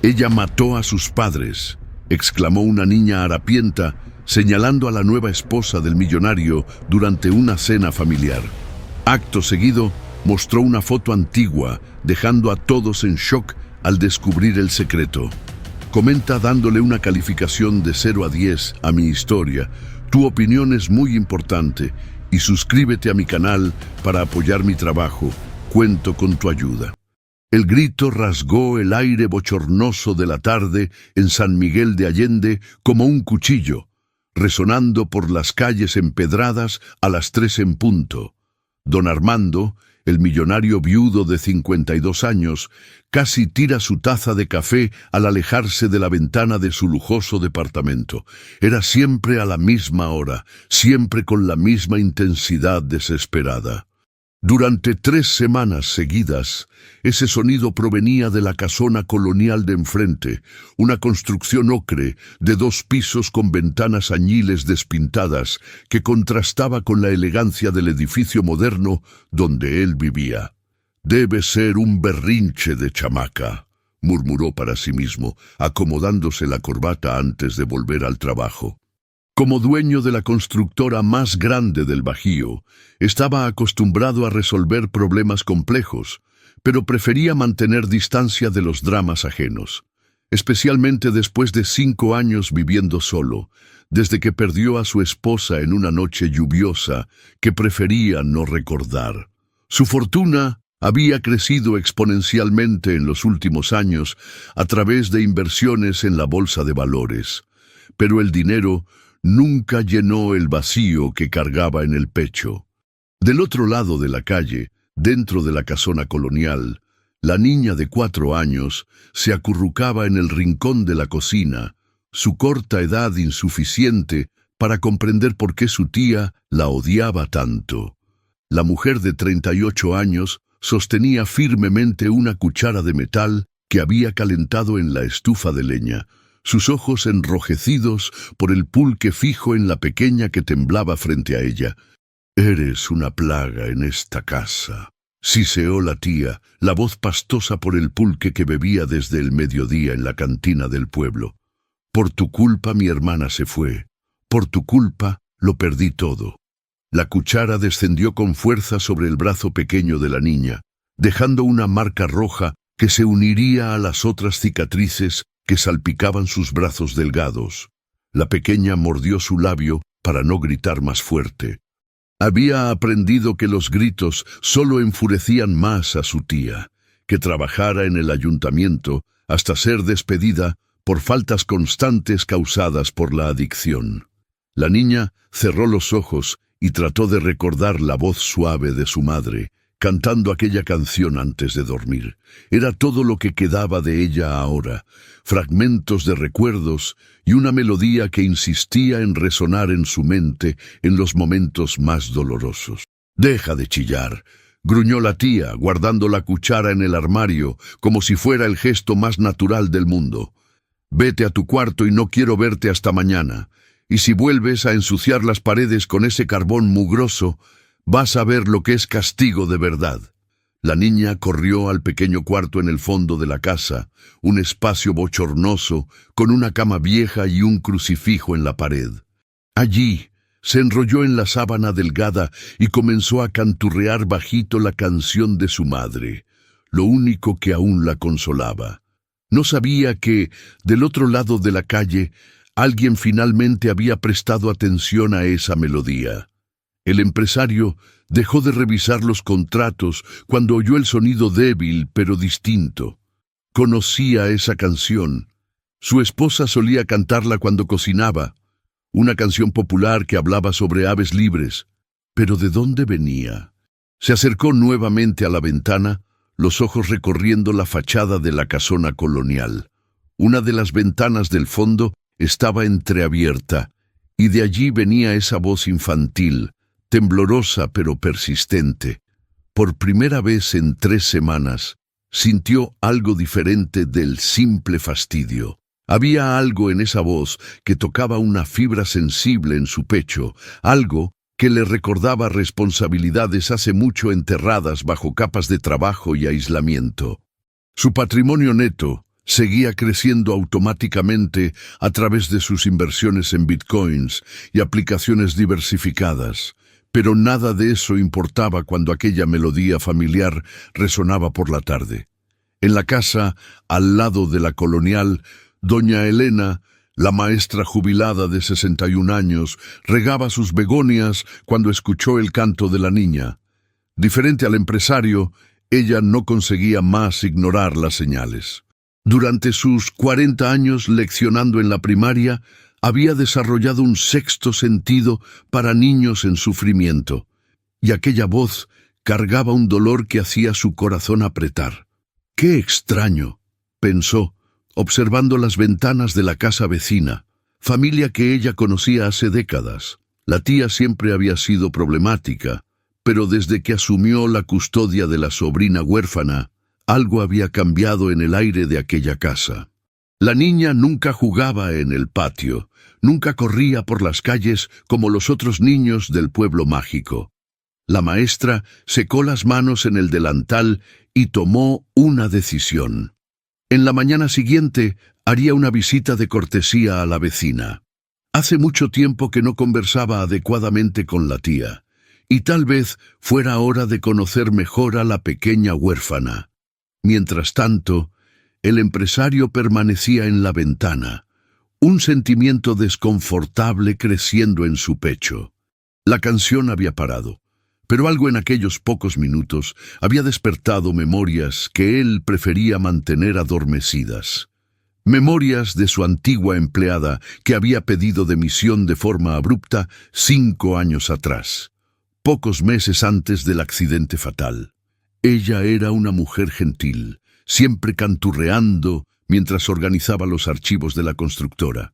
Ella mató a sus padres, exclamó una niña harapienta, señalando a la nueva esposa del millonario durante una cena familiar. Acto seguido, mostró una foto antigua, dejando a todos en shock al descubrir el secreto. Comenta dándole una calificación de 0 a 10 a mi historia. Tu opinión es muy importante y suscríbete a mi canal para apoyar mi trabajo. Cuento con tu ayuda. El grito rasgó el aire bochornoso de la tarde en San Miguel de Allende como un cuchillo, resonando por las calles empedradas a las 3 en punto. Don Armando, el millonario viudo de 52 años, casi tira su taza de café al alejarse de la ventana de su lujoso departamento. Era siempre a la misma hora, siempre con la misma intensidad desesperada. Durante 3 semanas seguidas, ese sonido provenía de la casona colonial de enfrente, una construcción ocre de 2 pisos con ventanas añiles despintadas que contrastaba con la elegancia del edificio moderno donde él vivía. «Debe ser un berrinche de chamaca», murmuró para sí mismo, acomodándose la corbata antes de volver al trabajo. Como dueño de la constructora más grande del Bajío, estaba acostumbrado a resolver problemas complejos, pero prefería mantener distancia de los dramas ajenos, especialmente después de 5 años viviendo solo, desde que perdió a su esposa en una noche lluviosa que prefería no recordar. Su fortuna había crecido exponencialmente en los últimos años a través de inversiones en la bolsa de valores, pero el dinero nunca llenó el vacío que cargaba en el pecho. Del otro lado de la calle, dentro de la casona colonial, la niña de 4 años se acurrucaba en el rincón de la cocina, su corta edad insuficiente para comprender por qué su tía la odiaba tanto. La mujer de 38 años sostenía firmemente una cuchara de metal que había calentado en la estufa de leña, sus ojos enrojecidos por el pulque fijo en la pequeña que temblaba frente a ella. «Eres una plaga en esta casa», siseó la tía, la voz pastosa por el pulque que bebía desde el mediodía en la cantina del pueblo. «Por tu culpa mi hermana se fue. Por tu culpa lo perdí todo». La cuchara descendió con fuerza sobre el brazo pequeño de la niña, dejando una marca roja que se uniría a las otras cicatrices que salpicaban sus brazos delgados. La pequeña mordió su labio para no gritar más fuerte. Había aprendido que los gritos solo enfurecían más a su tía, que trabajara en el ayuntamiento hasta ser despedida por faltas constantes causadas por la adicción. La niña cerró los ojos y trató de recordar la voz suave de su madre, cantando aquella canción antes de dormir. Era todo lo que quedaba de ella ahora, fragmentos de recuerdos y una melodía que insistía en resonar en su mente en los momentos más dolorosos. «Deja de chillar», gruñó la tía, guardando la cuchara en el armario como si fuera el gesto más natural del mundo. «Vete a tu cuarto y no quiero verte hasta mañana. Y si vuelves a ensuciar las paredes con ese carbón mugroso, vas a ver lo que es castigo de verdad». La niña corrió al pequeño cuarto en el fondo de la casa, un espacio bochornoso, con una cama vieja y un crucifijo en la pared. Allí se enrolló en la sábana delgada y comenzó a canturrear bajito la canción de su madre, lo único que aún la consolaba. No sabía que, del otro lado de la calle, alguien finalmente había prestado atención a esa melodía. El empresario dejó de revisar los contratos cuando oyó el sonido débil pero distinto. Conocía esa canción. Su esposa solía cantarla cuando cocinaba, una canción popular que hablaba sobre aves libres. ¿Pero de dónde venía? Se acercó nuevamente a la ventana, los ojos recorriendo la fachada de la casona colonial. Una de las ventanas del fondo estaba entreabierta, y de allí venía esa voz infantil, temblorosa pero persistente. Por primera vez en 3 semanas, sintió algo diferente del simple fastidio. Había algo en esa voz que tocaba una fibra sensible en su pecho, algo que le recordaba responsabilidades hace mucho enterradas bajo capas de trabajo y aislamiento. Su patrimonio neto, Seguía creciendo automáticamente a través de sus inversiones en bitcoins y aplicaciones diversificadas, pero nada de eso importaba cuando aquella melodía familiar resonaba por la tarde. En la casa, al lado de la Colonial, doña Elena, la maestra jubilada de 61 años, regaba sus begonias cuando escuchó el canto de la niña. Diferente al empresario, ella no conseguía más ignorar las señales. Durante sus 40 años leccionando en la primaria, había desarrollado un sexto sentido para niños en sufrimiento, y aquella voz cargaba un dolor que hacía su corazón apretar. ¡Qué extraño!, pensó, observando las ventanas de la casa vecina, familia que ella conocía hace décadas. La tía siempre había sido problemática, pero desde que asumió la custodia de la sobrina huérfana, algo había cambiado en el aire de aquella casa. La niña nunca jugaba en el patio, nunca corría por las calles como los otros niños del pueblo mágico. La maestra secó las manos en el delantal y tomó una decisión. En la mañana siguiente haría una visita de cortesía a la vecina. Hace mucho tiempo que no conversaba adecuadamente con la tía, y tal vez fuera hora de conocer mejor a la pequeña huérfana. Mientras tanto, el empresario permanecía en la ventana, un sentimiento desconfortable creciendo en su pecho. La canción había parado, pero algo en aquellos pocos minutos había despertado memorias que él prefería mantener adormecidas. Memorias de su antigua empleada que había pedido dimisión de forma abrupta 5 años atrás, pocos meses antes del accidente fatal. Ella era una mujer gentil, siempre canturreando mientras organizaba los archivos de la constructora.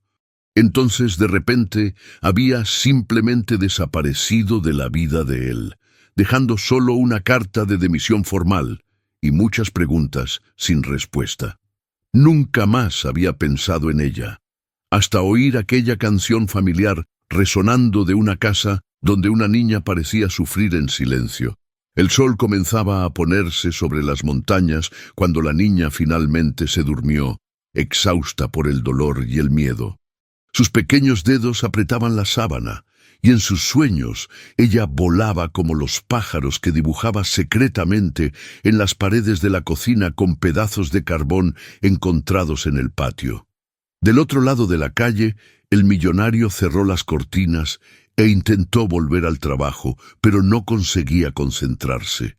Entonces, de repente, había simplemente desaparecido de la vida de él, dejando solo una carta de dimisión formal y muchas preguntas sin respuesta. Nunca más había pensado en ella, hasta oír aquella canción familiar resonando de una casa donde una niña parecía sufrir en silencio. El sol comenzaba a ponerse sobre las montañas cuando la niña finalmente se durmió, exhausta por el dolor y el miedo. Sus pequeños dedos apretaban la sábana, y en sus sueños ella volaba como los pájaros que dibujaba secretamente en las paredes de la cocina con pedazos de carbón encontrados en el patio. Del otro lado de la calle, el millonario cerró las cortinas e intentó volver al trabajo, pero no conseguía concentrarse.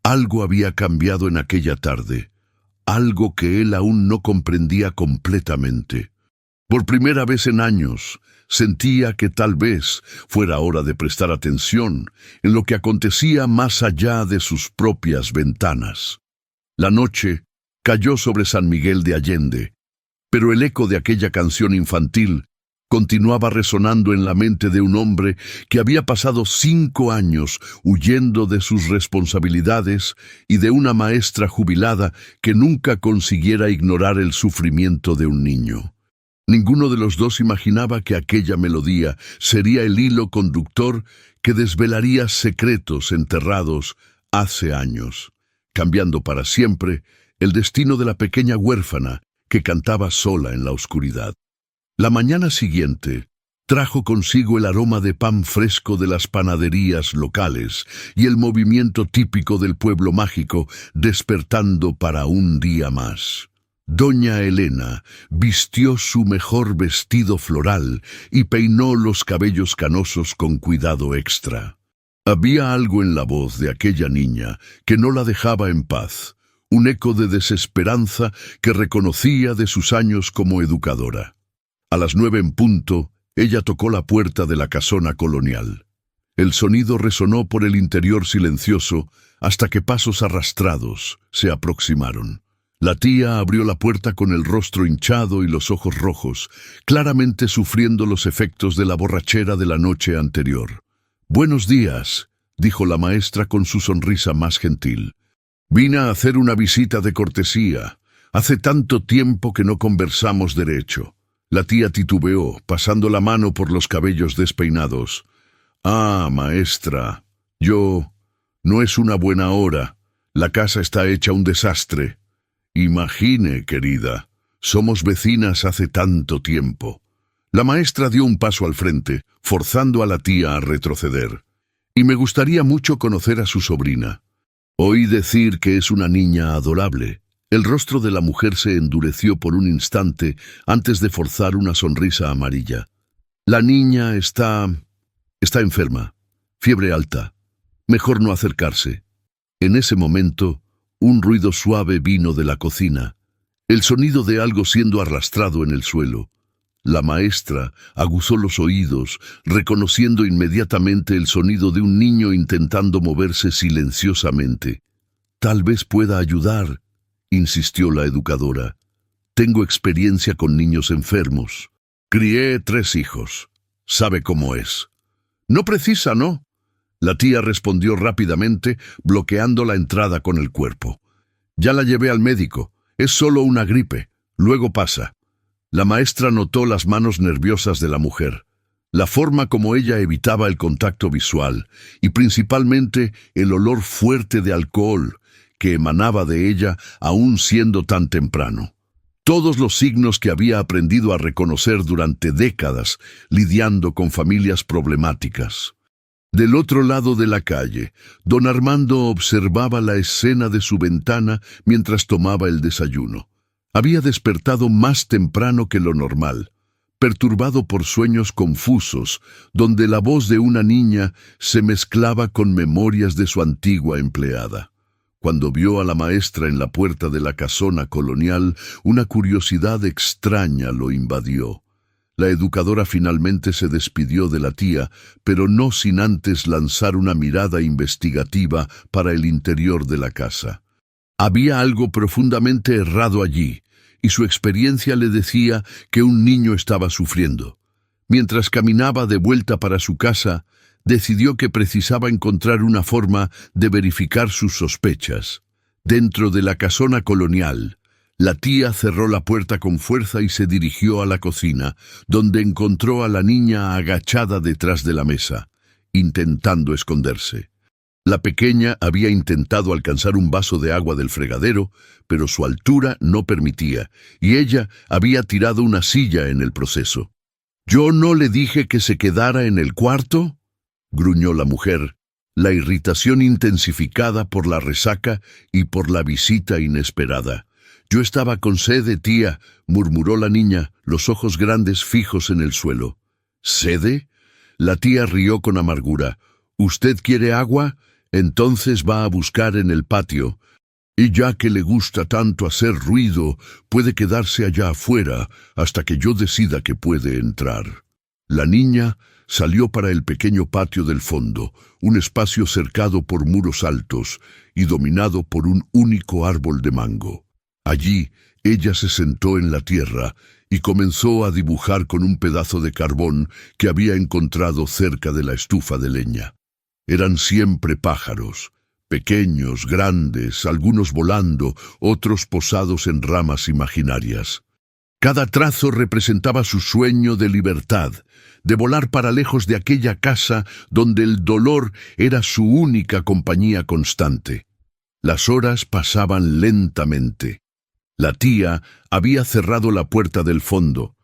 Algo había cambiado en aquella tarde, algo que él aún no comprendía completamente. Por primera vez en años, sentía que tal vez fuera hora de prestar atención en lo que acontecía más allá de sus propias ventanas. La noche cayó sobre San Miguel de Allende, pero el eco de aquella canción infantil continuaba resonando en la mente de un hombre que había pasado 5 años huyendo de sus responsabilidades y de una maestra jubilada que nunca consiguiera ignorar el sufrimiento de un niño. Ninguno de los dos imaginaba que aquella melodía sería el hilo conductor que desvelaría secretos enterrados hace años, cambiando para siempre el destino de la pequeña huérfana que cantaba sola en la oscuridad. La mañana siguiente trajo consigo el aroma de pan fresco de las panaderías locales y el movimiento típico del pueblo mágico despertando para un día más. Doña Elena vistió su mejor vestido floral y peinó los cabellos canosos con cuidado extra. Había algo en la voz de aquella niña que no la dejaba en paz, un eco de desesperanza que reconocía de sus años como educadora. A las 9 en punto, ella tocó la puerta de la casona colonial. El sonido resonó por el interior silencioso hasta que pasos arrastrados se aproximaron. La tía abrió la puerta con el rostro hinchado y los ojos rojos, claramente sufriendo los efectos de la borrachera de la noche anterior. «Buenos días», dijo la maestra con su sonrisa más gentil. «Vine a hacer una visita de cortesía. Hace tanto tiempo que no conversamos derecho». La tía titubeó, pasando la mano por los cabellos despeinados. «Ah, maestra, no es una buena hora. La casa está hecha un desastre». «Imagine, querida», Somos vecinas hace tanto tiempo. La maestra dio un paso al frente, forzando a la tía a retroceder. Y me gustaría mucho conocer a su sobrina. Oí decir que es una niña adorable. El rostro de la mujer se endureció por un instante antes de forzar una sonrisa amarilla. La niña está enferma. Fiebre alta. Mejor no acercarse. En ese momento, un ruido suave vino de la cocina. El sonido de algo siendo arrastrado en el suelo. La maestra aguzó los oídos, reconociendo inmediatamente el sonido de un niño intentando moverse silenciosamente. «Tal vez pueda ayudar», insistió la educadora. «Tengo experiencia con niños enfermos. Crié 3 hijos. Sabe cómo es». «No precisa, ¿no?», la tía respondió rápidamente, bloqueando la entrada con el cuerpo. «Ya la llevé al médico. Es solo una gripe. Luego pasa». La maestra notó las manos nerviosas de la mujer, la forma como ella evitaba el contacto visual y principalmente el olor fuerte de alcohol que emanaba de ella aún siendo tan temprano. Todos los signos que había aprendido a reconocer durante décadas lidiando con familias problemáticas. Del otro lado de la calle, don Armando observaba la escena de su ventana mientras tomaba el desayuno. Había despertado más temprano que lo normal, perturbado por sueños confusos, donde la voz de una niña se mezclaba con memorias de su antigua empleada. Cuando vio a la maestra en la puerta de la casona colonial, una curiosidad extraña lo invadió. La educadora finalmente se despidió de la tía, pero no sin antes lanzar una mirada investigativa para el interior de la casa. Había algo profundamente errado allí, y su experiencia le decía que un niño estaba sufriendo. Mientras caminaba de vuelta para su casa, decidió que precisaba encontrar una forma de verificar sus sospechas. Dentro de la casona colonial, la tía cerró la puerta con fuerza y se dirigió a la cocina, donde encontró a la niña agachada detrás de la mesa, intentando esconderse. La pequeña había intentado alcanzar un vaso de agua del fregadero, pero su altura no permitía, y ella había tirado una silla en el proceso. «¿Yo no le dije que se quedara en el cuarto?», gruñó la mujer, la irritación intensificada por la resaca y por la visita inesperada. «Yo estaba con sede, tía», murmuró la niña, los ojos grandes fijos en el suelo. «¿Sede?». La tía rió con amargura. «¿Usted quiere agua? Entonces va a buscar en el patio. Y ya que le gusta tanto hacer ruido, puede quedarse allá afuera hasta que yo decida que puede entrar». La niña salió para el pequeño patio del fondo, un espacio cercado por muros altos y dominado por un único árbol de mango. Allí, ella se sentó en la tierra y comenzó a dibujar con un pedazo de carbón que había encontrado cerca de la estufa de leña. Eran siempre pájaros, pequeños, grandes, algunos volando, otros posados en ramas imaginarias. Cada trazo representaba su sueño de libertad, de volar para lejos de aquella casa donde el dolor era su única compañía constante. Las horas pasaban lentamente. La tía había cerrado la puerta del fondo,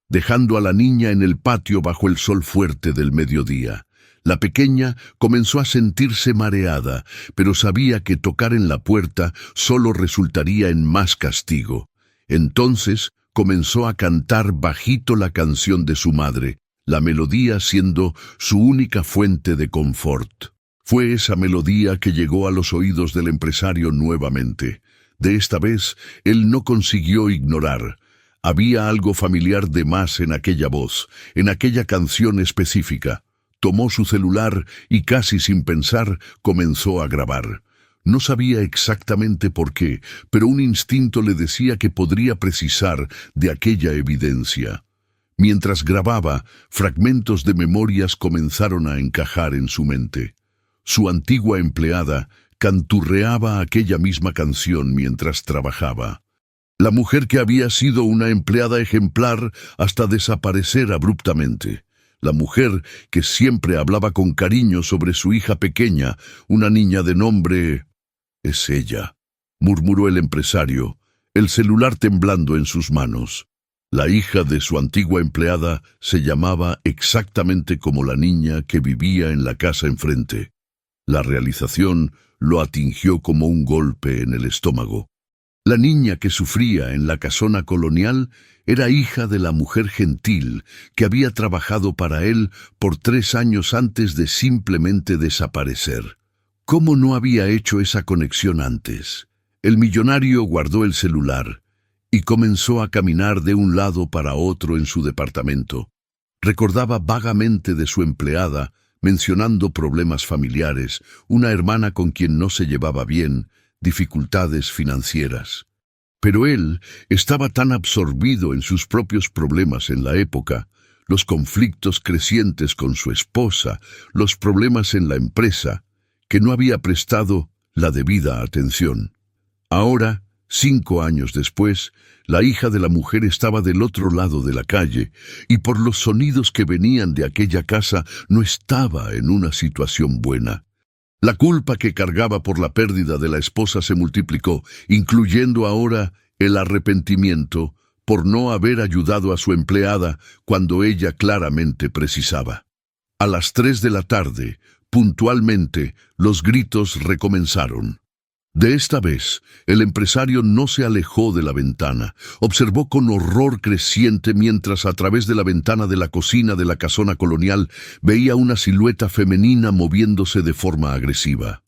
dejando a la niña en el patio bajo el sol fuerte del mediodía. La pequeña comenzó a sentirse mareada, pero sabía que tocar en la puerta solo resultaría en más castigo. Entonces comenzó a cantar bajito la canción de su madre, la melodía siendo su única fuente de confort. Fue esa melodía que llegó a los oídos del empresario nuevamente. De esta vez, él no consiguió ignorar. Había algo familiar de más en aquella voz, en aquella canción específica. Tomó su celular y casi sin pensar comenzó a grabar. No sabía exactamente por qué, pero un instinto le decía que podría precisar de aquella evidencia. Mientras grababa, fragmentos de memorias comenzaron a encajar en su mente. Su antigua empleada canturreaba aquella misma canción mientras trabajaba. La mujer que había sido una empleada ejemplar hasta desaparecer abruptamente. La mujer que siempre hablaba con cariño sobre su hija pequeña, una niña de nombre... «Es ella», murmuró el empresario. el celular temblando en sus manos. La hija de su antigua empleada se llamaba exactamente como la niña que vivía en la casa enfrente. La realización lo atingió como un golpe en el estómago. La niña que sufría en la casona colonial era hija de la mujer gentil que había trabajado para él por 3 años antes de simplemente desaparecer. ¿Cómo no había hecho esa conexión antes? El millonario guardó el celular y comenzó a caminar de un lado para otro en su departamento. Recordaba vagamente de su empleada, mencionando problemas familiares, una hermana con quien no se llevaba bien, dificultades financieras. Pero él estaba tan absorbido en sus propios problemas en la época, los conflictos crecientes con su esposa, los problemas en la empresa, que no había prestado la debida atención. Ahora, 5 años después, la hija de la mujer estaba del otro lado de la calle y por los sonidos que venían de aquella casa no estaba en una situación buena. La culpa que cargaba por la pérdida de la esposa se multiplicó, incluyendo ahora el arrepentimiento por no haber ayudado a su empleada cuando ella claramente precisaba. A las 3 de la tarde, puntualmente, los gritos recomenzaron. De esta vez, el empresario no se alejó de la ventana. Observó con horror creciente mientras a través de la ventana de la cocina de la casona colonial veía una silueta femenina moviéndose de forma agresiva.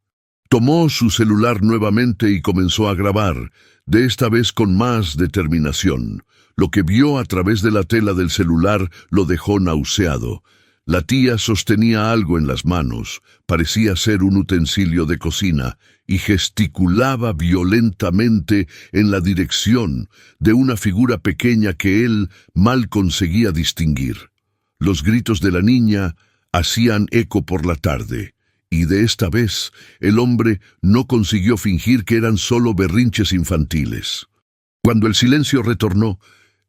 Tomó su celular nuevamente y comenzó a grabar, de esta vez con más determinación. Lo que vio a través de la tela del celular lo dejó nauseado. La tía sostenía algo en las manos, parecía ser un utensilio de cocina, y gesticulaba violentamente en la dirección de una figura pequeña que él mal conseguía distinguir. Los gritos de la niña hacían eco por la tarde, y de esta vez el hombre no consiguió fingir que eran solo berrinches infantiles. Cuando el silencio retornó,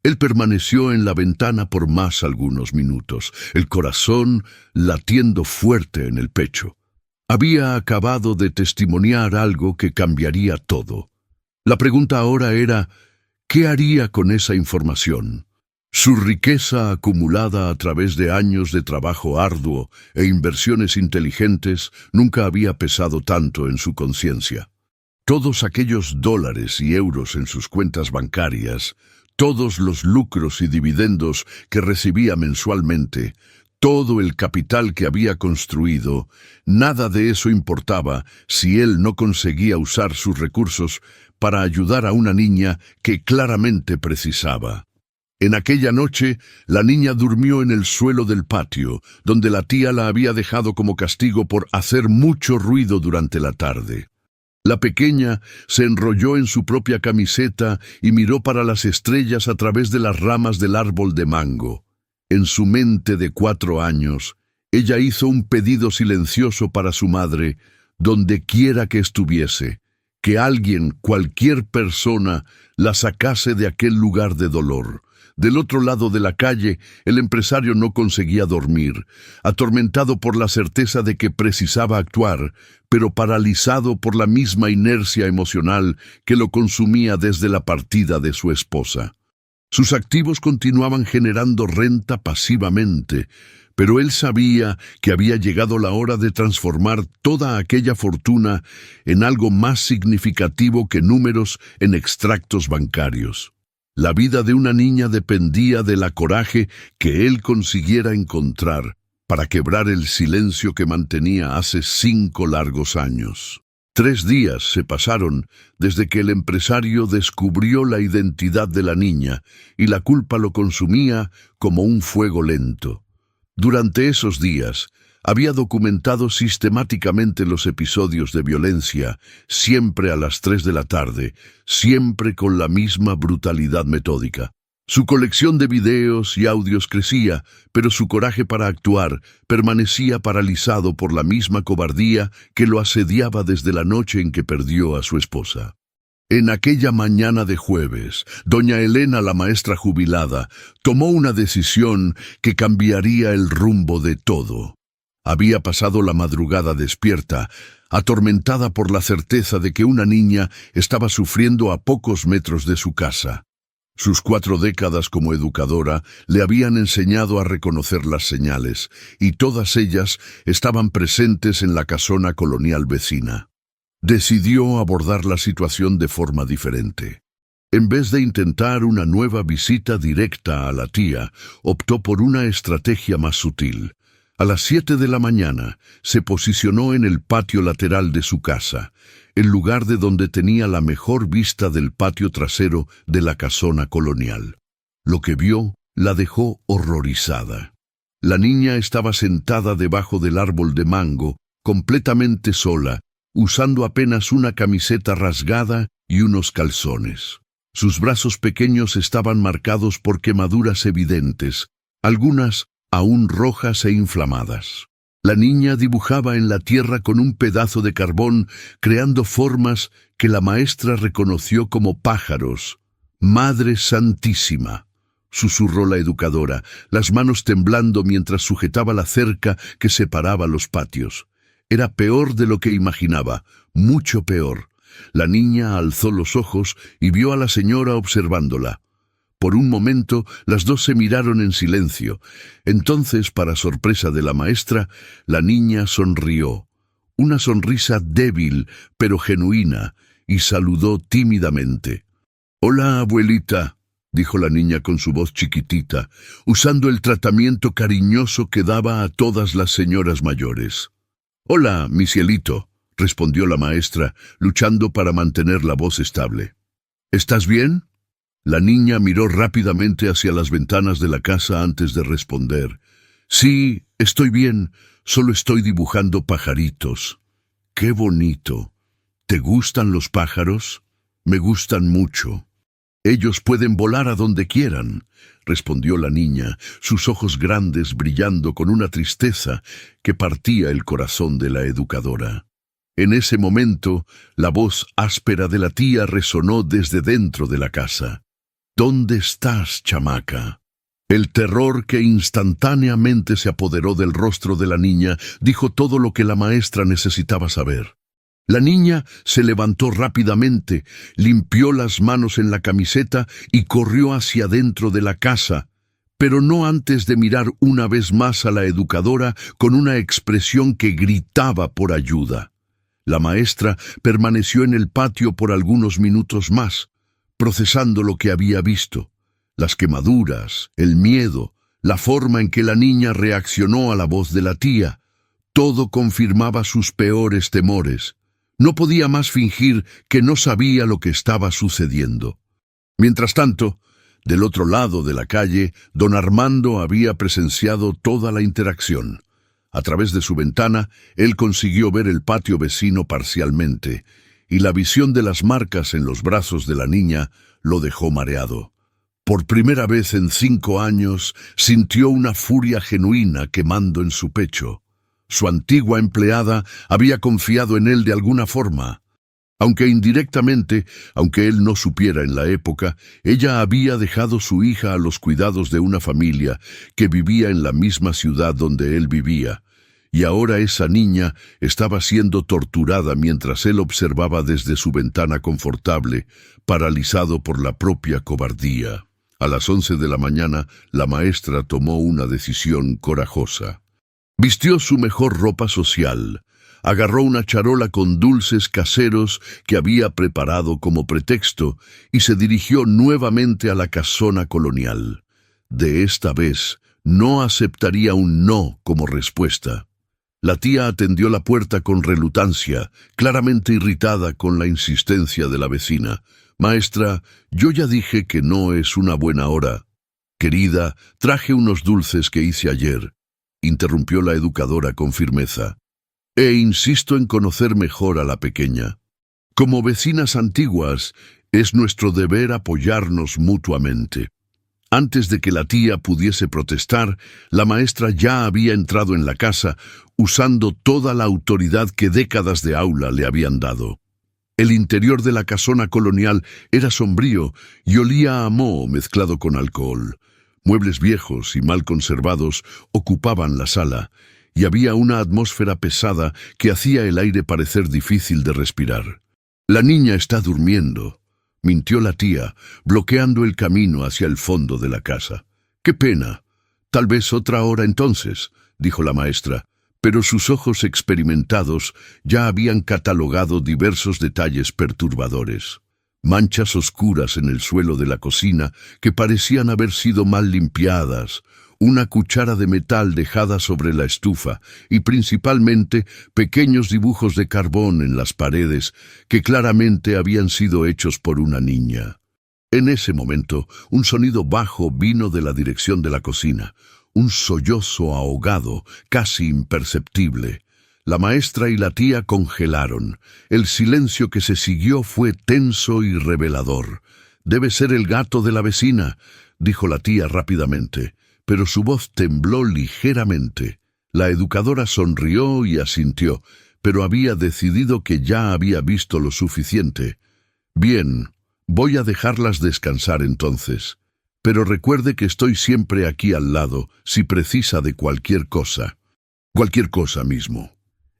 él permaneció en la ventana por más algunos minutos, el corazón latiendo fuerte en el pecho. Había acabado de testimoniar algo que cambiaría todo. La pregunta ahora era, ¿qué haría con esa información? Su riqueza acumulada a través de años de trabajo arduo e inversiones inteligentes nunca había pesado tanto en su conciencia. Todos aquellos dólares y euros en sus cuentas bancarias, todos los lucros y dividendos que recibía mensualmente, todo el capital que había construido, nada de eso importaba si él no conseguía usar sus recursos para ayudar a una niña que claramente precisaba. En aquella noche, la niña durmió en el suelo del patio, donde la tía la había dejado como castigo por hacer mucho ruido durante la tarde. La pequeña se enrolló en su propia camiseta y miró para las estrellas a través de las ramas del árbol de mango. En su mente de 4 años, ella hizo un pedido silencioso para su madre, donde quiera que estuviese, que alguien, cualquier persona, la sacase de aquel lugar de dolor. Del otro lado de la calle, el empresario no conseguía dormir, atormentado por la certeza de que precisaba actuar, pero paralizado por la misma inercia emocional que lo consumía desde la partida de su esposa. Sus activos continuaban generando renta pasivamente, pero él sabía que había llegado la hora de transformar toda aquella fortuna en algo más significativo que números en extractos bancarios. La vida de una niña dependía de la coraje que él consiguiera encontrar para quebrar el silencio que mantenía hace 5 largos años. 3 días se pasaron desde que el empresario descubrió la identidad de la niña y la culpa lo consumía como un fuego lento. Durante esos días, había documentado sistemáticamente los episodios de violencia, siempre a las 3 de la tarde, siempre con la misma brutalidad metódica. Su colección de videos y audios crecía, pero su coraje para actuar permanecía paralizado por la misma cobardía que lo asediaba desde la noche en que perdió a su esposa. En aquella mañana de jueves, doña Elena, la maestra jubilada, tomó una decisión que cambiaría el rumbo de todo. Había pasado la madrugada despierta, atormentada por la certeza de que una niña estaba sufriendo a pocos metros de su casa. Sus 4 décadas como educadora le habían enseñado a reconocer las señales, y todas ellas estaban presentes en la casona colonial vecina. Decidió abordar la situación de forma diferente. En vez de intentar una nueva visita directa a la tía, optó por una estrategia más sutil. A las 7 de la mañana se posicionó en el patio lateral de su casa, el lugar de donde tenía la mejor vista del patio trasero de la casona colonial. Lo que vio la dejó horrorizada. La niña estaba sentada debajo del árbol de mango, completamente sola, usando apenas una camiseta rasgada y unos calzones. Sus brazos pequeños estaban marcados por quemaduras evidentes, algunas aún rojas e inflamadas. La niña dibujaba en la tierra con un pedazo de carbón, creando formas que la maestra reconoció como pájaros. «Madre Santísima», susurró la educadora, las manos temblando mientras sujetaba la cerca que separaba los patios. Era peor de lo que imaginaba, mucho peor. La niña alzó los ojos y vio a la señora observándola. Por un momento, las dos se miraron en silencio. Entonces, para sorpresa de la maestra, la niña sonrió. Una sonrisa débil, pero genuina, y saludó tímidamente. «Hola, abuelita», dijo la niña con su voz chiquitita, usando el tratamiento cariñoso que daba a todas las señoras mayores. «Hola, mi cielito», respondió la maestra, luchando para mantener la voz estable. «¿Estás bien?». La niña miró rápidamente hacia las ventanas de la casa antes de responder. «Sí, estoy bien, solo estoy dibujando pajaritos». «Qué bonito. ¿Te gustan los pájaros?». «Me gustan mucho». «Ellos pueden volar a donde quieran», respondió la niña, sus ojos grandes brillando con una tristeza que partía el corazón de la educadora. En ese momento, la voz áspera de la tía resonó desde dentro de la casa. «¿Dónde estás, chamaca?». El terror que instantáneamente se apoderó del rostro de la niña dijo todo lo que la maestra necesitaba saber. La niña se levantó rápidamente, limpió las manos en la camiseta y corrió hacia dentro de la casa, pero no antes de mirar una vez más a la educadora con una expresión que gritaba por ayuda. La maestra permaneció en el patio por algunos minutos más, procesando lo que había visto, las quemaduras, el miedo, la forma en que la niña reaccionó a la voz de la tía. Todo confirmaba sus peores temores. No podía más fingir que no sabía lo que estaba sucediendo. Mientras tanto, del otro lado de la calle, don Armando había presenciado toda la interacción. A través de su ventana, él consiguió ver el patio vecino parcialmente, y la visión de las marcas en los brazos de la niña lo dejó mareado. Por primera vez en 5 años, sintió una furia genuina quemando en su pecho. Su antigua empleada había confiado en él de alguna forma. Aunque indirectamente, aunque él no supiera en la época, ella había dejado su hija a los cuidados de una familia que vivía en la misma ciudad donde él vivía. Y ahora esa niña estaba siendo torturada mientras él observaba desde su ventana confortable, paralizado por la propia cobardía. A las 11 de la mañana, la maestra tomó una decisión corajosa. Vistió su mejor ropa social, agarró una charola con dulces caseros que había preparado como pretexto y se dirigió nuevamente a la casona colonial. De esta vez, no aceptaría un no como respuesta. La tía atendió la puerta con relutancia, claramente irritada con la insistencia de la vecina. «Maestra, yo ya dije que no es una buena hora». «Querida, traje unos dulces que hice ayer», interrumpió la educadora con firmeza. «E insisto en conocer mejor a la pequeña. Como vecinas antiguas, es nuestro deber apoyarnos mutuamente». Antes de que la tía pudiese protestar, la maestra ya había entrado en la casa, usando toda la autoridad que décadas de aula le habían dado. El interior de la casona colonial era sombrío y olía a moho mezclado con alcohol. Muebles viejos y mal conservados ocupaban la sala, y había una atmósfera pesada que hacía el aire parecer difícil de respirar. «La niña está durmiendo», mintió la tía, bloqueando el camino hacia el fondo de la casa. «Qué pena. Tal vez otra hora entonces», dijo la maestra, pero sus ojos experimentados ya habían catalogado diversos detalles perturbadores. Manchas oscuras en el suelo de la cocina que parecían haber sido mal limpiadas, una cuchara de metal dejada sobre la estufa y principalmente pequeños dibujos de carbón en las paredes que claramente habían sido hechos por una niña. En ese momento, un sonido bajo vino de la dirección de la cocina, un sollozo ahogado, casi imperceptible. La maestra y la tía congelaron. El silencio que se siguió fue tenso y revelador. «Debe ser el gato de la vecina», dijo la tía rápidamente, pero su voz tembló ligeramente. La educadora sonrió y asintió, pero había decidido que ya había visto lo suficiente. «Bien, voy a dejarlas descansar entonces. Pero recuerde que estoy siempre aquí al lado, si precisa de cualquier cosa». Cualquier cosa mismo.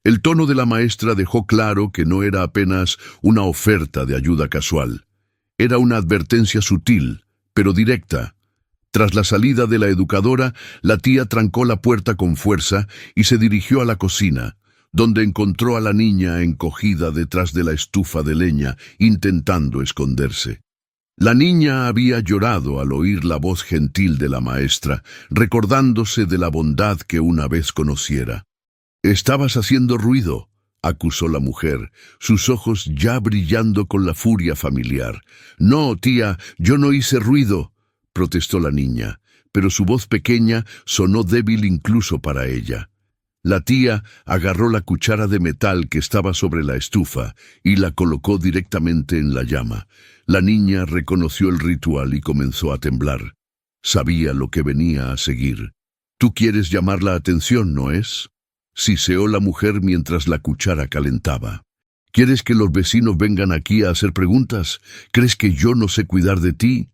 El tono de la maestra dejó claro que no era apenas una oferta de ayuda casual. Era una advertencia sutil, pero directa. Tras la salida de la educadora, la tía trancó la puerta con fuerza y se dirigió a la cocina, donde encontró a la niña encogida detrás de la estufa de leña, intentando esconderse. La niña había llorado al oír la voz gentil de la maestra, recordándose de la bondad que una vez conociera. «Estabas haciendo ruido», acusó la mujer, sus ojos ya brillando con la furia familiar. «No, tía, yo no hice ruido», protestó la niña, pero su voz pequeña sonó débil incluso para ella. La tía agarró la cuchara de metal que estaba sobre la estufa y la colocó directamente en la llama. La niña reconoció el ritual y comenzó a temblar. Sabía lo que venía a seguir. «Tú quieres llamar la atención, ¿no es?», siseó la mujer mientras la cuchara calentaba. «¿Quieres que los vecinos vengan aquí a hacer preguntas? ¿Crees que yo no sé cuidar de ti?».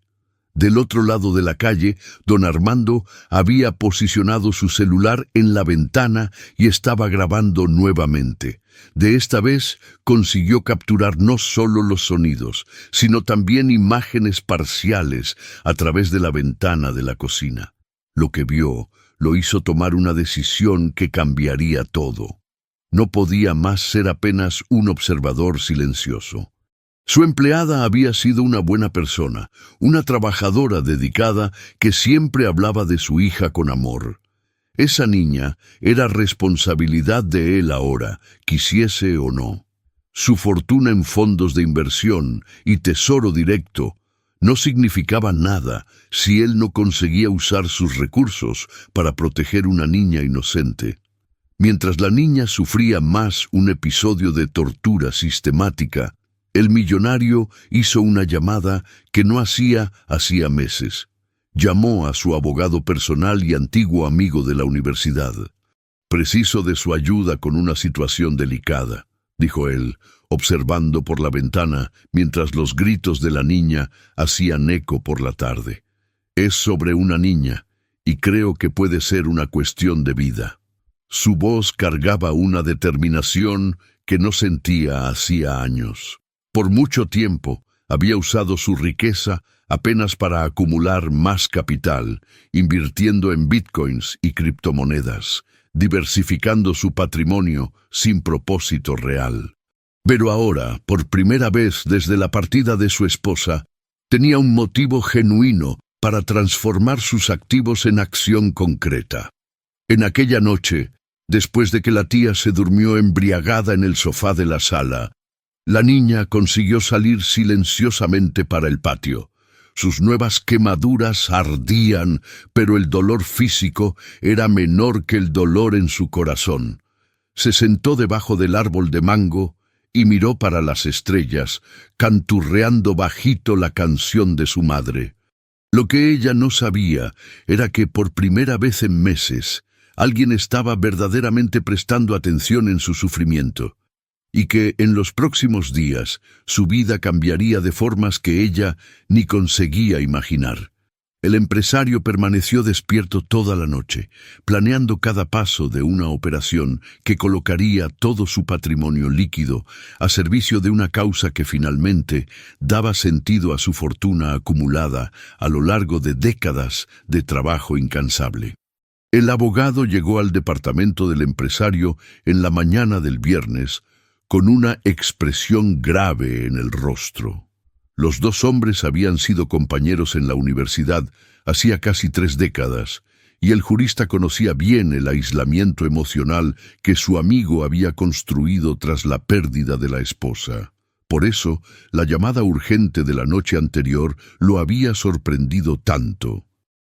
Del otro lado de la calle, don Armando había posicionado su celular en la ventana y estaba grabando nuevamente. De esta vez consiguió capturar no solo los sonidos, sino también imágenes parciales a través de la ventana de la cocina. Lo que vio lo hizo tomar una decisión que cambiaría todo. No podía más ser apenas un observador silencioso. Su empleada había sido una buena persona, una trabajadora dedicada que siempre hablaba de su hija con amor. Esa niña era responsabilidad de él ahora, quisiese o no. Su fortuna en fondos de inversión y tesoro directo no significaba nada si él no conseguía usar sus recursos para proteger una niña inocente. Mientras la niña sufría más un episodio de tortura sistemática, el millonario hizo una llamada que no hacía meses. Llamó a su abogado personal y antiguo amigo de la universidad. «Preciso de su ayuda con una situación delicada», dijo él, observando por la ventana mientras los gritos de la niña hacían eco por la tarde. «Es sobre una niña, y creo que puede ser una cuestión de vida». Su voz cargaba una determinación que no sentía hacía años. Por mucho tiempo había usado su riqueza apenas para acumular más capital, invirtiendo en bitcoins y criptomonedas, diversificando su patrimonio sin propósito real. Pero ahora, por primera vez desde la partida de su esposa, tenía un motivo genuino para transformar sus activos en acción concreta. En aquella noche, después de que la tía se durmió embriagada en el sofá de la sala, la niña consiguió salir silenciosamente para el patio. Sus nuevas quemaduras ardían, pero el dolor físico era menor que el dolor en su corazón. Se sentó debajo del árbol de mango y miró para las estrellas, canturreando bajito la canción de su madre. Lo que ella no sabía era que por primera vez en meses alguien estaba verdaderamente prestando atención en su sufrimiento, y que en los próximos días su vida cambiaría de formas que ella ni conseguía imaginar. El empresario permaneció despierto toda la noche, planeando cada paso de una operación que colocaría todo su patrimonio líquido a servicio de una causa que finalmente daba sentido a su fortuna acumulada a lo largo de décadas de trabajo incansable. El abogado llegó al departamento del empresario en la mañana del viernes con una expresión grave en el rostro. Los dos hombres habían sido compañeros en la universidad hacía casi 3 décadas, y el jurista conocía bien el aislamiento emocional que su amigo había construido tras la pérdida de la esposa. Por eso, la llamada urgente de la noche anterior lo había sorprendido tanto.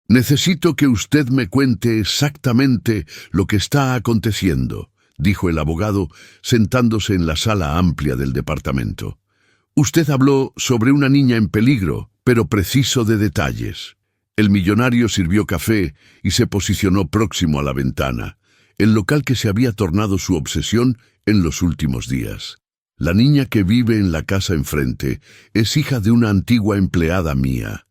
«Necesito que usted me cuente exactamente lo que está aconteciendo», dijo el abogado, sentándose en la sala amplia del departamento. «Usted habló sobre una niña en peligro, pero preciso de detalles». El millonario sirvió café y se posicionó próximo a la ventana, el local que se había tornado su obsesión en los últimos días. «La niña que vive en la casa enfrente es hija de una antigua empleada mía.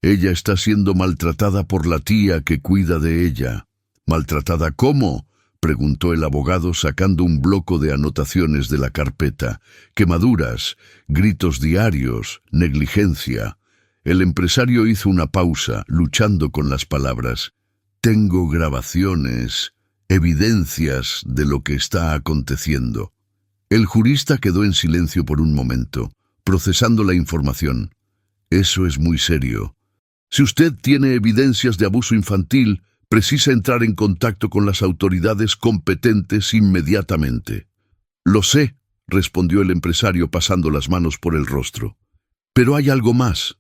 Ella está siendo maltratada por la tía que cuida de ella». «¿Maltratada cómo?», preguntó el abogado sacando un bloco de anotaciones de la carpeta. «Quemaduras, gritos diarios, negligencia». El empresario hizo una pausa, luchando con las palabras. «Tengo grabaciones, evidencias de lo que está aconteciendo». El jurista quedó en silencio por un momento, procesando la información. «Eso es muy serio. Si usted tiene evidencias de abuso infantil, precisa entrar en contacto con las autoridades competentes inmediatamente». «Lo sé», respondió el empresario pasando las manos por el rostro. «Pero hay algo más.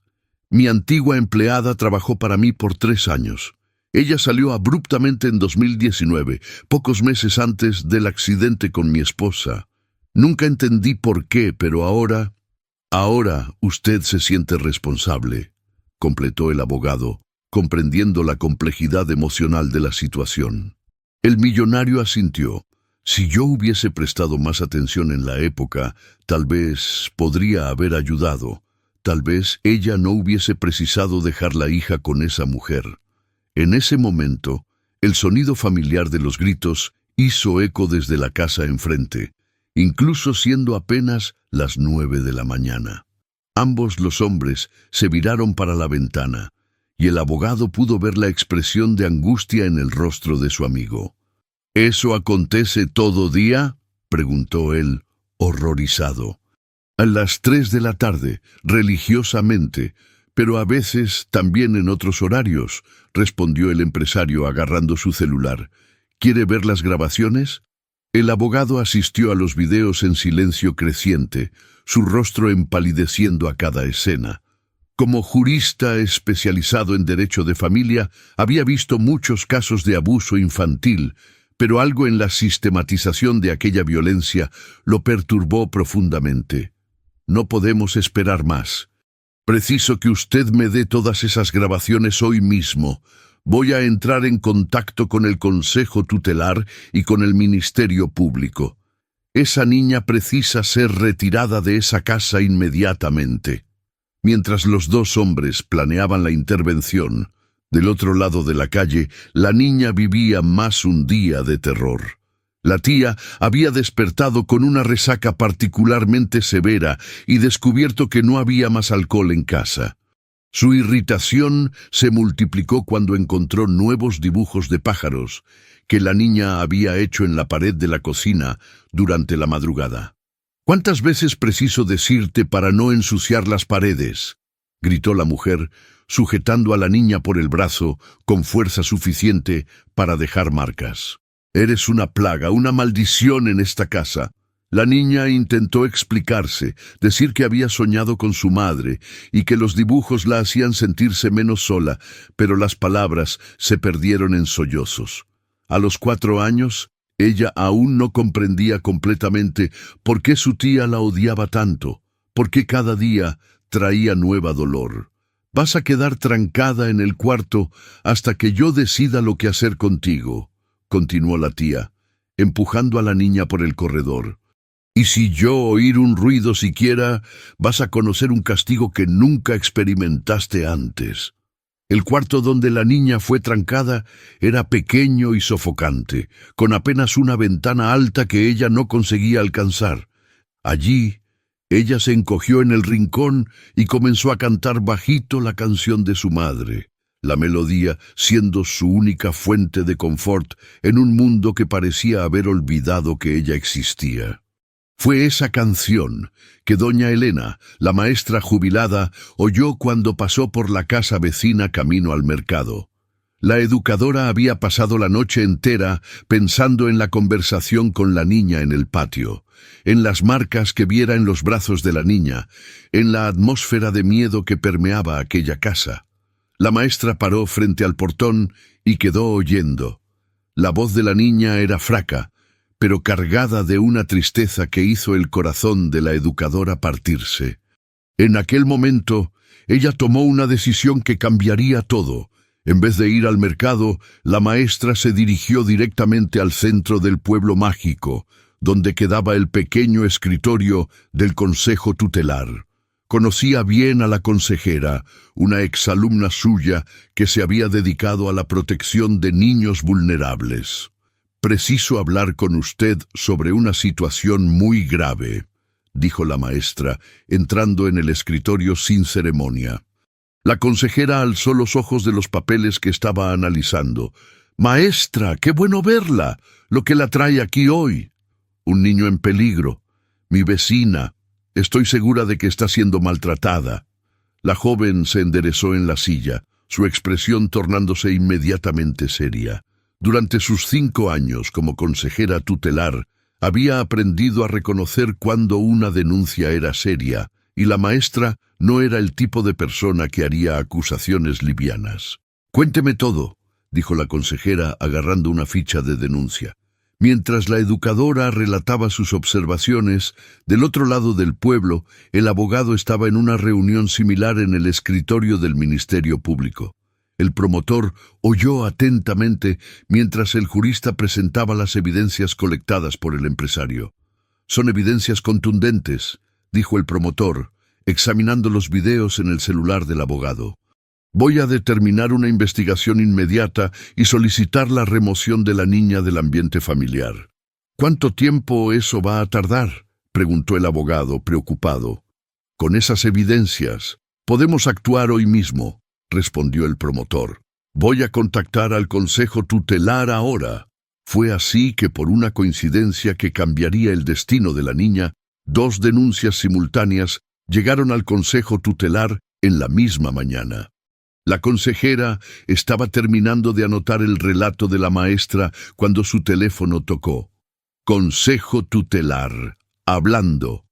Mi antigua empleada trabajó para mí por 3 años. Ella salió abruptamente en 2019, pocos meses antes del accidente con mi esposa. Nunca entendí por qué, pero ahora usted se siente responsable», completó el abogado, comprendiendo la complejidad emocional de la situación. El millonario asintió. «Si yo hubiese prestado más atención en la época, tal vez podría haber ayudado. Tal vez ella no hubiese precisado dejar la hija con esa mujer». En ese momento, el sonido familiar de los gritos hizo eco desde la casa enfrente, incluso siendo apenas las 9 de la mañana. Ambos los hombres se viraron para la ventana, y el abogado pudo ver la expresión de angustia en el rostro de su amigo. «¿Eso acontece todo día?», preguntó él, horrorizado. «A las 3 de la tarde, religiosamente, pero a veces también en otros horarios», respondió el empresario agarrando su celular. «¿Quiere ver las grabaciones?». El abogado asistió a los videos en silencio creciente, su rostro empalideciendo a cada escena. Como jurista especializado en derecho de familia, había visto muchos casos de abuso infantil, pero algo en la sistematización de aquella violencia lo perturbó profundamente. «No podemos esperar más. Preciso que usted me dé todas esas grabaciones hoy mismo. Voy a entrar en contacto con el Consejo Tutelar y con el Ministerio Público. Esa niña precisa ser retirada de esa casa inmediatamente». Mientras los dos hombres planeaban la intervención, del otro lado de la calle, la niña vivía más un día de terror. La tía había despertado con una resaca particularmente severa y descubierto que no había más alcohol en casa. Su irritación se multiplicó cuando encontró nuevos dibujos de pájaros que la niña había hecho en la pared de la cocina durante la madrugada. «¿Cuántas veces preciso decirte para no ensuciar las paredes?», gritó la mujer, sujetando a la niña por el brazo con fuerza suficiente para dejar marcas. «Eres una plaga, una maldición en esta casa». La niña intentó explicarse, decir que había soñado con su madre y que los dibujos la hacían sentirse menos sola, pero las palabras se perdieron en sollozos. A los 4 años, ella aún no comprendía completamente por qué su tía la odiaba tanto, por qué cada día traía nueva dolor. «Vas a quedar trancada en el cuarto hasta que yo decida lo que hacer contigo», continuó la tía, empujando a la niña por el corredor. «Y si yo oír un ruido siquiera, vas a conocer un castigo que nunca experimentaste antes». El cuarto donde la niña fue trancada era pequeño y sofocante, con apenas una ventana alta que ella no conseguía alcanzar. Allí, ella se encogió en el rincón y comenzó a cantar bajito la canción de su madre, la melodía siendo su única fuente de confort en un mundo que parecía haber olvidado que ella existía. Fue esa canción que doña Elena, la maestra jubilada, oyó cuando pasó por la casa vecina camino al mercado. La educadora había pasado la noche entera pensando en la conversación con la niña en el patio, en las marcas que viera en los brazos de la niña, en la atmósfera de miedo que permeaba aquella casa. La maestra paró frente al portón y quedó oyendo. La voz de la niña era fraca, pero cargada de una tristeza que hizo el corazón de la educadora partirse. En aquel momento, ella tomó una decisión que cambiaría todo. En vez de ir al mercado, la maestra se dirigió directamente al centro del pueblo mágico, donde quedaba el pequeño escritorio del consejo tutelar. Conocía bien a la consejera, una exalumna suya que se había dedicado a la protección de niños vulnerables. «Preciso hablar con usted sobre una situación muy grave», dijo la maestra, entrando en el escritorio sin ceremonia. La consejera alzó los ojos de los papeles que estaba analizando. «Maestra, qué bueno verla. Lo que la trae aquí hoy. Un niño en peligro. Mi vecina. Estoy segura de que está siendo maltratada». La joven se enderezó en la silla, su expresión tornándose inmediatamente seria. Durante sus 5 años como consejera tutelar, había aprendido a reconocer cuando una denuncia era seria, y la maestra no era el tipo de persona que haría acusaciones livianas. «Cuénteme todo», dijo la consejera agarrando una ficha de denuncia. Mientras la educadora relataba sus observaciones, del otro lado del pueblo, el abogado estaba en una reunión similar en el escritorio del Ministerio Público. El promotor oyó atentamente mientras el jurista presentaba las evidencias colectadas por el empresario. «Son evidencias contundentes», dijo el promotor, examinando los videos en el celular del abogado. «Voy a determinar una investigación inmediata y solicitar la remoción de la niña del ambiente familiar». «¿Cuánto tiempo eso va a tardar?», preguntó el abogado, preocupado. «Con esas evidencias, podemos actuar hoy mismo», respondió el promotor. «Voy a contactar al consejo tutelar ahora». Fue así que, por una coincidencia que cambiaría el destino de la niña, 2 denuncias simultáneas llegaron al consejo tutelar en la misma mañana. La consejera estaba terminando de anotar el relato de la maestra cuando su teléfono tocó. «Consejo tutelar. Hablando.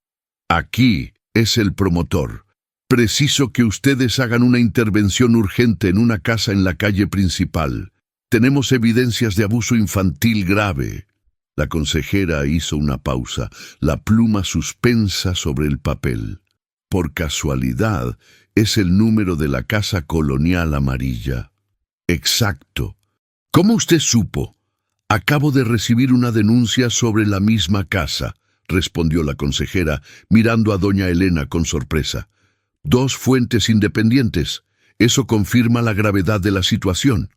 Aquí es el promotor. Preciso que ustedes hagan una intervención urgente en una casa en la calle principal. Tenemos evidencias de abuso infantil grave». La consejera hizo una pausa, la pluma suspensa sobre el papel. «Por casualidad, es el número de la casa colonial amarilla». «Exacto. ¿Cómo usted supo?» «Acabo de recibir una denuncia sobre la misma casa», respondió la consejera, mirando a doña Elena con sorpresa. «2 fuentes independientes. Eso confirma la gravedad de la situación».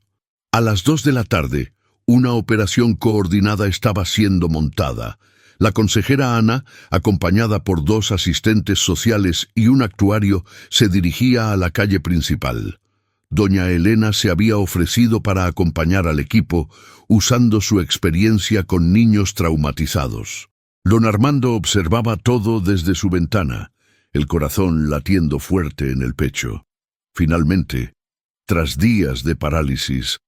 A las 2 de la tarde, una operación coordinada estaba siendo montada. La consejera Ana, acompañada por 2 asistentes sociales y un actuario, se dirigía a la calle principal. Doña Elena se había ofrecido para acompañar al equipo, usando su experiencia con niños traumatizados. Don Armando observaba todo desde su ventana, el corazón latiendo fuerte en el pecho. Finalmente, tras días de parálisis,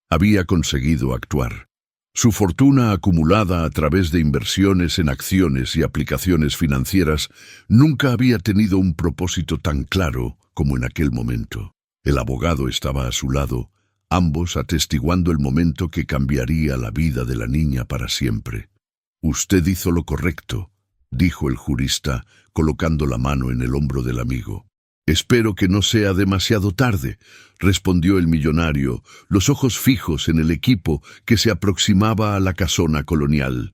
había conseguido actuar. Su fortuna acumulada a través de inversiones en acciones y aplicaciones financieras nunca había tenido un propósito tan claro como en aquel momento. El abogado estaba a su lado, ambos atestiguando el momento que cambiaría la vida de la niña para siempre. «Usted hizo lo correcto», dijo el jurista, colocando la mano en el hombro del amigo. «Espero que no sea demasiado tarde», respondió el millonario, los ojos fijos en el equipo que se aproximaba a la casona colonial.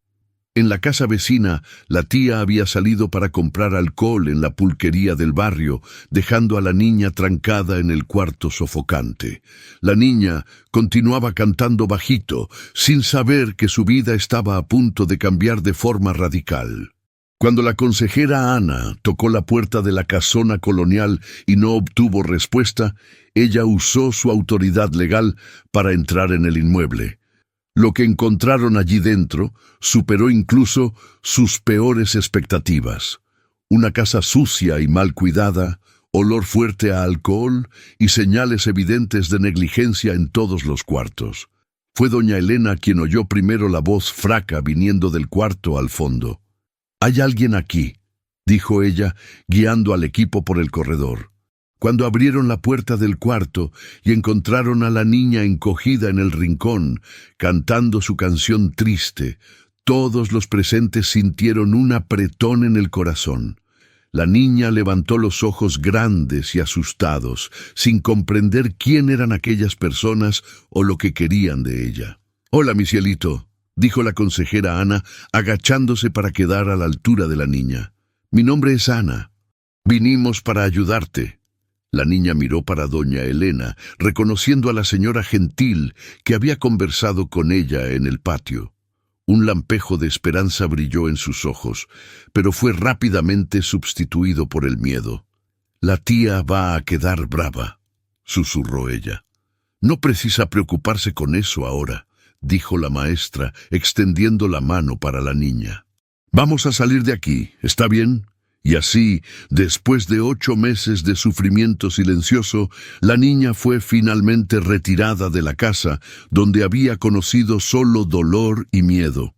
En la casa vecina, la tía había salido para comprar alcohol en la pulquería del barrio, dejando a la niña trancada en el cuarto sofocante. La niña continuaba cantando bajito, sin saber que su vida estaba a punto de cambiar de forma radical. Cuando la consejera Ana tocó la puerta de la casona colonial y no obtuvo respuesta, ella usó su autoridad legal para entrar en el inmueble. Lo que encontraron allí dentro superó incluso sus peores expectativas. Una casa sucia y mal cuidada, olor fuerte a alcohol y señales evidentes de negligencia en todos los cuartos. Fue doña Elena quien oyó primero la voz fraca viniendo del cuarto al fondo. «Hay alguien aquí», dijo ella, guiando al equipo por el corredor. Cuando abrieron la puerta del cuarto y encontraron a la niña encogida en el rincón, cantando su canción triste, todos los presentes sintieron un apretón en el corazón. La niña levantó los ojos grandes y asustados, sin comprender quién eran aquellas personas o lo que querían de ella. «Hola, mi cielito», dijo la consejera Ana, agachándose para quedar a la altura de la niña. «Mi nombre es Ana. Vinimos para ayudarte». La niña miró para doña Elena, reconociendo a la señora gentil que había conversado con ella en el patio. Un lampejo de esperanza brilló en sus ojos, pero fue rápidamente sustituido por el miedo. «La tía va a quedar brava», susurró ella. «No precisa preocuparse con eso ahora», dijo la maestra, extendiendo la mano para la niña. «Vamos a salir de aquí, ¿está bien?» Y así, después de 8 meses de sufrimiento silencioso, la niña fue finalmente retirada de la casa, donde había conocido solo dolor y miedo.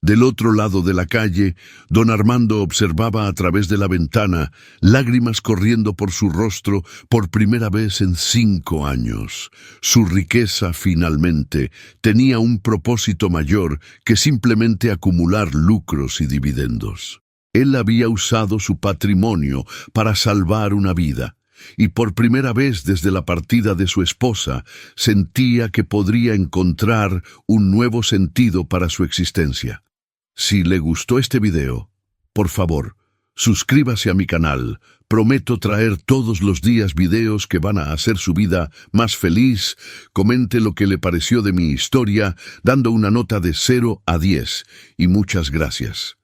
Del otro lado de la calle, don Armando observaba a través de la ventana, lágrimas corriendo por su rostro por primera vez en 5 años. Su riqueza, finalmente, tenía un propósito mayor que simplemente acumular lucros y dividendos. Él había usado su patrimonio para salvar una vida, y por primera vez desde la partida de su esposa, sentía que podría encontrar un nuevo sentido para su existencia. Si le gustó este video, por favor, suscríbase a mi canal. Prometo traer todos los días videos que van a hacer su vida más feliz. Comente lo que le pareció de mi historia, dando una nota de 0 a 10. Y muchas gracias.